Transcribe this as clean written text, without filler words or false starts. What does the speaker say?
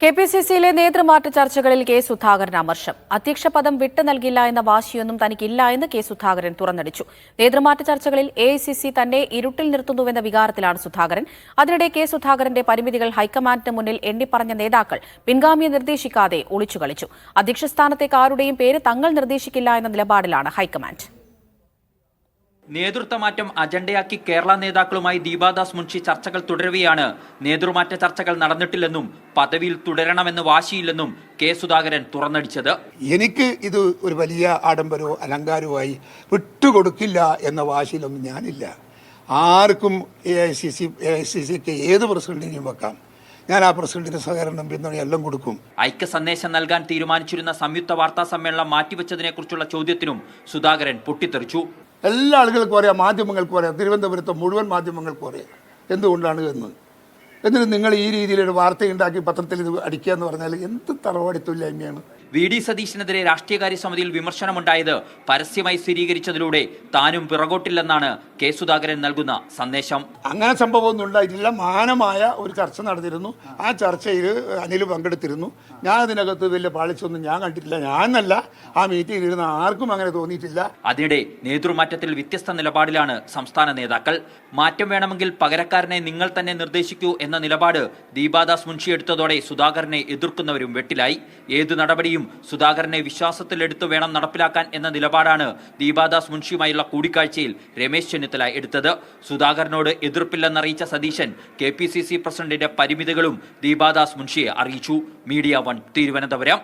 കെപിസിസിയിലെ നേതൃമാറ്റ ചർച്ചകളിൽ കെ സുധാകരൻ അമർഷം. അധ്യക്ഷ പദം വിട്ടു നൽകില്ല എന്ന വാശിയൊന്നും തനിക്കില്ല എന്ന് കെ സുധാകരൻ തുറന്നടിച്ചു. നേതൃമാറ്റ ചർച്ചകളിൽ എഐസിസി തന്നെ ഇരുട്ടിൽ നിർത്തുന്നുവെന്ന വികാരത്തിലാണ് സുധാകരൻ. അതിനിടെ കെ സുധാകരന്റെ പരിമിതികൾ ഹൈക്കമാൻഡിന് മുന്നിൽ എണ്ണിപ്പറഞ്ഞ നേതാക്കൾ പിൻഗാമിയെ നിർദ്ദേശിക്കാതെ ഒളിച്ചുകളിച്ചു. അധ്യക്ഷ സ്ഥാനത്തേക്ക് ആരുടെയും പേര് തങ്ങൾ നിർദ്ദേശിക്കില്ല എന്ന നിലപാടിലാണ് ഹൈക്കമാൻഡ്. നേതൃത്വമാറ്റം അജണ്ടയാക്കി കേരള നേതാക്കളുമായി ദീപാദാസ് മുൻഷി ചർച്ചകൾ തുടരവെയാണ് നേതൃമാറ്റ ചർച്ചകൾ നടന്നിട്ടില്ലെന്നും പദവിയിൽ തുടരണമെന്ന് വാശിയില്ലെന്നും കെ സുധാകരൻ തുറന്നടിച്ചത്. എനിക്ക് ഇത് ഒരു വലിയ ആഡംബരവും അലങ്കാരവുമായി വിട്ടുകൊടുക്കില്ല എന്ന വാശിയിലൊന്നും ഞാനില്ല. ആർക്കും എഐസിസിക്ക് ഏത് പ്രസിഡന്റിനെയും വെക്കാം. ഞാൻ ആ പ്രസിഡന്റിന് സഹകരണം പിന്തുണ എല്ലാം കൊടുക്കും. ഐക്യ സന്ദേശം നൽകാൻ തീരുമാനിച്ചിരുന്ന സംയുക്ത വാർത്താ സമ്മേളനം മാറ്റിവെച്ചതിനെ കുറിച്ചുള്ള ചോദ്യത്തിനും സുധാകരൻ പൊട്ടിത്തെറിച്ചു. എല്ലാ ആളുകൾക്കും അറിയാം, മാധ്യമങ്ങൾക്കും അറിയാം, തിരുവനന്തപുരത്തെ മുഴുവൻ മാധ്യമങ്ങൾക്കും അറിയാം എന്തുകൊണ്ടാണ് എന്നിട്ട് നിങ്ങൾ ഈ രീതിയിലൊരു വാർത്തയുണ്ടാക്കി പത്രത്തിൽ ഇത് അടിക്കുക എന്ന് പറഞ്ഞാൽ എന്ത് തറവാടിത്തൊല്ലായ്മയാണ്. വി ഡി സതീശനെതിരെ രാഷ്ട്രീയകാര്യ സമിതിയിൽ വിമർശനമുണ്ടായത് പരസ്യമായി സ്ഥിരീകരിച്ചതിലൂടെ താനും പിറകോട്ടില്ലെന്നാണ് കെ സുധാകരൻ നൽകുന്ന സന്ദേശം. അങ്ങനെ സംഭവമൊന്നും ഉണ്ടായിട്ടില്ല. മാനമായ ഒരു ചർച്ച നടന്നിരുന്നു. ആ ചർച്ചയിൽ അനിൽ പങ്കെടുത്തിരുന്നു. ഞാൻ അതിനകത്ത് വലിയ പാളിച്ചൊന്നും ഞാൻ കണ്ടിട്ടില്ല. ഞാനല്ല, ആ മീറ്റിംഗിൽ ഇരുന്ന ആർക്കും അങ്ങനെ തോന്നിയിട്ടില്ല. അതിനിടെ നേതൃമാറ്റത്തിൽ വ്യത്യസ്ത നിലപാടിലാണ് സംസ്ഥാന നേതാക്കൾ. മാറ്റം വേണമെങ്കിൽ പകരക്കാരനെ നിങ്ങൾ തന്നെ നിർദ്ദേശിക്കൂ എന്ന നിലപാട് ദീപാദാസ് മുൻഷി എടുത്തതോടെ സുധാകരനെ എതിർക്കുന്നവരും വെട്ടിലായി. ഏതു നടപടിയും സുധാകരനെ വിശ്വാസത്തിലെടുത്തു വേണം നടപ്പിലാക്കാൻ എന്ന നിലപാടാണ് ദീപാദാസ് മുൻഷിയുമായുള്ള കൂടിക്കാഴ്ചയിൽ രമേശ് ചെന്നിത്തല എടുത്തത്. സുധാകരനോട് എതിർപ്പില്ലെന്നറിയിച്ച സതീശൻ കെപിസിസി പ്രസിഡന്റിന്റെ പരിമിതികളും ദീപാദാസ് മുൻഷിയെ അറിയിച്ചു. മീഡിയ 1 തിരുവനന്തപുരം.